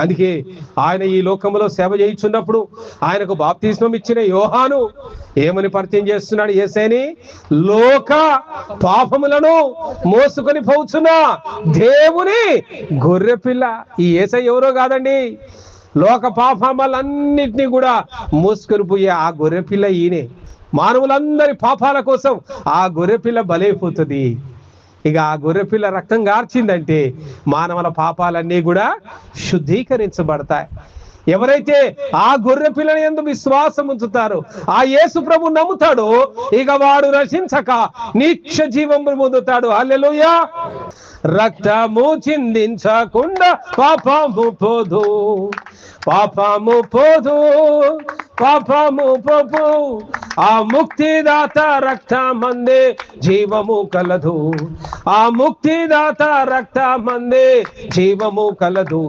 అందుకే ఆయన ఈ లోకంలో సేవ చేయించున్నప్పుడు ఆయనకు బాప్తిస్మం ఇచ్చిన యోహాను ఏమని పరిచయం చేస్తున్నాడు? యేసయ్యని లోక పాపములను మోసుకొని పోచున్న దేవుని గొర్రెపిల్ల. ఈ యేసయ్య ఎవరో కాదండి, లోక పాపములన్నిటినీ కూడా మోసుకొని పోయే ఆ గొర్రెపిల్ల ఈయనే. మానవులందరి పాపాల కోసం ఆ గొర్రెపిల్ల బలైపోతుంది. ఇక ఆ గొర్రెపిల్ల రక్తం గార్చిందంటే మానవుల పాపాలన్నీ కూడా శుద్ధీకరించబడతాయి. ఎవరైతే ఆ గొర్రె పిల్లని యందు విశ్వాసం ఉంచుతారో, ఆ యేసు ప్రభు నమ్ముతాడో, ఇక వాడు రక్షించక నిత్య జీవం పొందుతాడు. హల్లెలూయా. రక్తము చిందించకుండా పాపము పోదు, పాపము పోదు, పాపము పోపు. ఆ ముక్తిదాత రక్తమందే జీవము కలదు, ఆ ముక్తిదాత రక్తమందే జీవము కలదు.